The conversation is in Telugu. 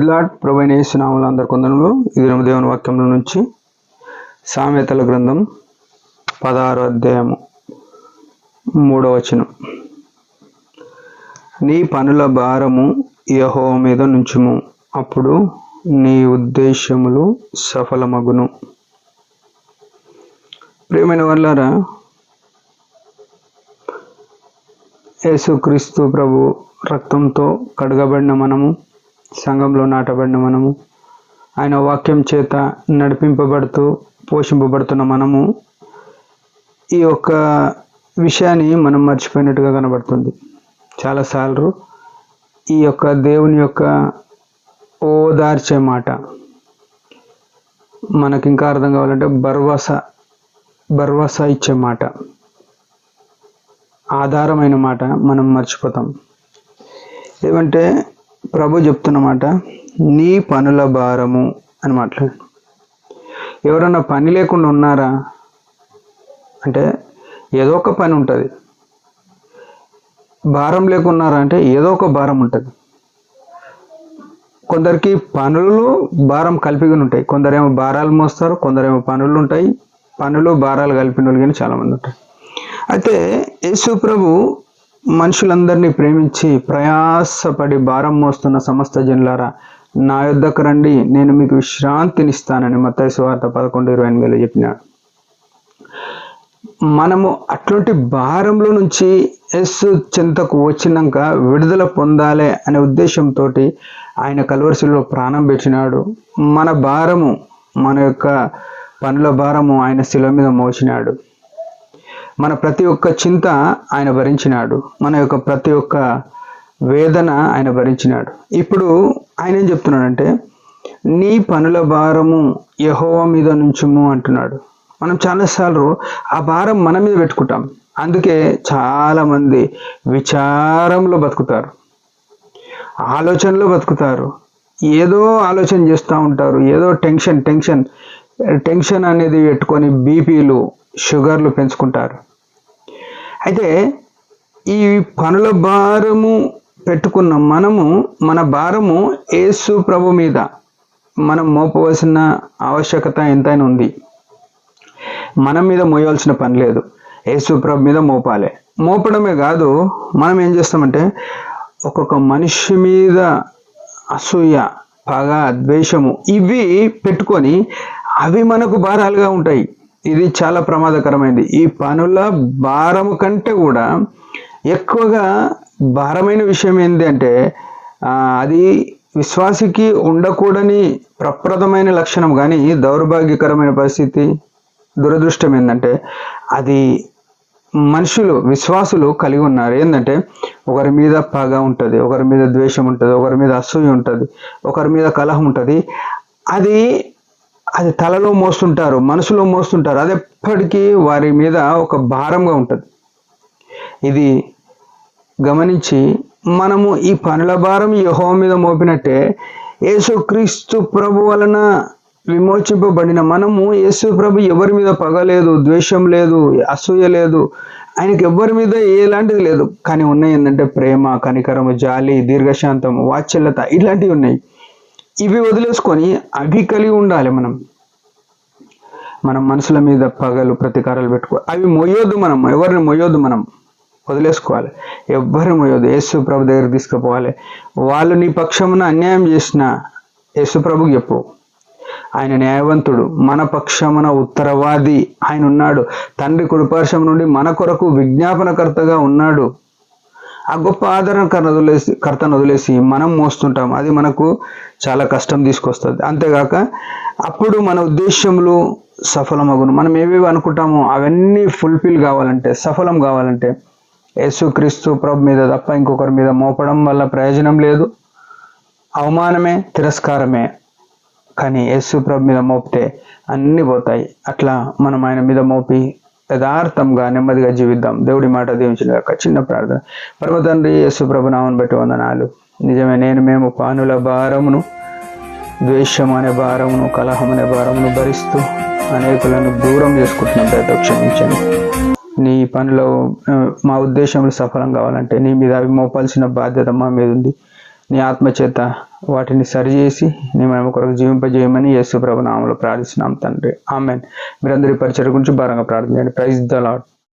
Praise lord. ప్రభువైన యేసు నామములో అందరికీ వందనములు. ఇది దేవుని వాక్యముల నుంచి సామెతల గ్రంథం 16వ అధ్యాయము 3వ వచనం. నీ పనుల భారము యెహోవా మీద నుంచుము, అప్పుడు నీ ఉద్దేశములు సఫలమగును. ప్రియమైన వాళ్ళారా, యేసుక్రీస్తు ప్రభు రక్తంతో కడగబడిన మనము, సంఘంలో నాటబడిన మనము, ఆయన వాక్యం చేత నడిపింపబడుతూ పోషింపబడుతున్న మనము ఈ యొక్క విషయాన్ని మనం మర్చిపోయినట్టుగా కనబడుతుంది. చాలాసార్లు ఈ యొక్క దేవుని యొక్క ఓదార్చే మాట మనకి ఇంకా అర్థం కావాలంటే భరోసా ఇచ్చే మాట, ఆధారమైన మాట మనం మర్చిపోతాం. ఏమంటే ప్రభు చెప్తున్నమాట, నీ పనుల భారము అని మాట్లాడు. ఎవరన్నా పని లేకుండా ఉన్నారా అంటే ఏదో ఒక పని ఉంటుంది. భారం లేకున్నారా అంటే ఏదో ఒక భారం ఉంటుంది. కొందరికి పనులు భారం కలిపిగా ఉంటాయి. కొందరేమో భారాలు మోస్తారు, కొందరేమో పనులు ఉంటాయి. పనులు భారాలు కలిపిన వాళ్ళు కానీ చాలామంది ఉంటాయి. అయితే యేసు ప్రభు మనుషులందరినీ ప్రేమించి ప్రయాసపడి భారం మోస్తున్న సమస్త జనులారా, నా యొద్దకు రండి, నేను మీకు విశ్రాంతినిస్తానని మత్తయి సువార్త 11:28 చెప్పినాడు. మనము అట్లాంటి భారంలో నుంచి యేసు చెంతకు వచ్చినాక విడుదల పొందాలి అనే ఉద్దేశంతో ఆయన కల్వరిశిలో ప్రాణం పెట్టినాడు. మన భారము, మన యొక్క పనుల భారము ఆయన శిలువ మీద మోసినాడు. మన ప్రతి ఒక్క చింత ఆయన భరించినాడు. మన యొక్క ప్రతి ఒక్క వేదన ఆయన భరించినాడు. ఇప్పుడు ఆయన ఏం చెప్తున్నాడంటే, నీ పనుల భారము యెహోవా మీద నుంచుము అంటున్నాడు. మనం చాలాసార్లు ఆ భారం మన మీద పెట్టుకుంటాం. అందుకే చాలామంది విచారంలో బతుకుతారు, ఆలోచనలో బతుకుతారు, ఏదో ఆలోచన చేస్తూ ఉంటారు, ఏదో టెన్షన్ అనేది పెట్టుకొని బీపీలు షుగర్లు పెంచుకుంటారు. అయితే ఈ పనుల భారము పెట్టుకున్న మనము, మన భారము యేసు ప్రభు మీద మనం మోపవలసిన ఆవశ్యకత ఎంతైనా ఉంది. మన మీద మోయవలసిన పని లేదు, యేసు ప్రభు మీద మోపాలి. మోపడమే కాదు, మనం ఏం చేస్తామంటే ఒక్కొక్క మనిషి మీద అసూయ, పగ, ద్వేషము ఇవి పెట్టుకొని అవి మనకు భారాలుగా ఉంటాయి. ఇది చాలా ప్రమాదకరమైనది. ఈ పనుల భారము కంటే కూడా ఎక్కువగా భారమైన విషయం ఏంటి అంటే, అది విశ్వాసికి ఉండకూడని ప్రప్రదమైన లక్షణం. కానీ దౌర్భాగ్యకరమైన పరిస్థితి, దురదృష్టం ఏంటంటే అది విశ్వాసులు కలిగి ఉన్నారు. ఏంటంటే ఒకరి మీద పగ ఉంటుంది, ఒకరి మీద ద్వేషం ఉంటుంది, ఒకరి మీద అసూయ ఉంటుంది, ఒకరి మీద కలహం ఉంటుంది. అది తలలో మోస్తుంటారు, మనసులో మోస్తుంటారు. అది ఎప్పటికీ వారి మీద ఒక భారంగా ఉంటుంది. ఇది గమనించి మనము ఈ పనుల భారం యెహోవా మీద మోపినట్టే యేసుక్రీస్తు ప్రభు వలన విమోచింపబడిన మనము, యేసు ప్రభు ఎవరి మీద పగ లేదు, ద్వేషం లేదు, అసూయ లేదు, ఆయనకి ఎవరి మీద ఎలాంటిది లేదు. కానీ ఉన్నాయి ఏంటంటే ప్రేమ, కనికరము, జాలి, దీర్ఘశాంతము, వాత్సల్యత, ఇలాంటివి ఉన్నాయి. ఇవి వదిలేసుకొని అవి కలిగి ఉండాలి. మనం మనసుల మీద పగలు, ప్రతీకారాలు పెట్టుకోవాలి. అవి మొయ్యొద్దు. ఎవరిని మొయ్యొద్దు, మనం వదిలేసుకోవాలి. ఎవరిని మొయ్యొద్దు. యేసు ప్రభు దగ్గర తీసుకుపోవాలి. వాళ్ళు నీ పక్షమున అన్యాయం చేసిన యేసు ప్రభుకి చెప్పు. ఆయన న్యాయవంతుడు, మన పక్షమున ఉత్తరవాది ఆయన ఉన్నాడు. తండ్రి కుడిపార్శ్వం నుండి మన కొరకు విజ్ఞాపనకర్తగా ఉన్నాడు. ఆ గొప్ప కర్తను వదిలేసి మనం మోస్తుంటాం. అది మనకు చాలా కష్టం తీసుకొస్తుంది. అంతేగాక అప్పుడు మన ఉద్దేశములు సఫలమగును. మనం ఏవేవి అనుకుంటామో అవన్నీ ఫుల్ఫిల్ కావాలంటే, సఫలం కావాలంటే యేసుక్రీస్తు ప్రభు మీద తప్ప ఇంకొకరి మీద మోపడం వల్ల ప్రయోజనం లేదు. అవమానమే, తిరస్కారమే. కానీ యేసు ప్రభు మీద మోపితే అన్నీ పోతాయి. అట్లా మనం ఆయన మీద మోపి యథార్థంగా నెమ్మదిగా జీవిద్దాం. దేవుడి మాట దీవించిన యొక్క చిన్న ప్రార్థన. పరమ తండ్రి, యేసు ప్రభు నామమును బట్టి వందనాలు. నిజమే, మేము పనుల భారమును, ద్వేషం అనే భారమును, కలహం అనే భారమును భరిస్తూ అనేకులను దూరం చేసుకుంటున్నాం. దయతో క్షమించండి. నీ పనిలో మా ఉద్దేశములు సఫలం కావాలంటే నీ మీద అవి మోపాల్సిన బాధ్యత మా మీద ఉంది. నీ ఆత్మ చేత వాటిని సరిచేసి నీ మేము కొరకు జీవింపజేయమని యేసు ప్రభు నామములో ప్రార్థిస్తున్నాం తండ్రి. ఆమేన్. మీరందరి పరిచయం గురించి భారంగా ప్రార్థన చేయండి. Praise the lord.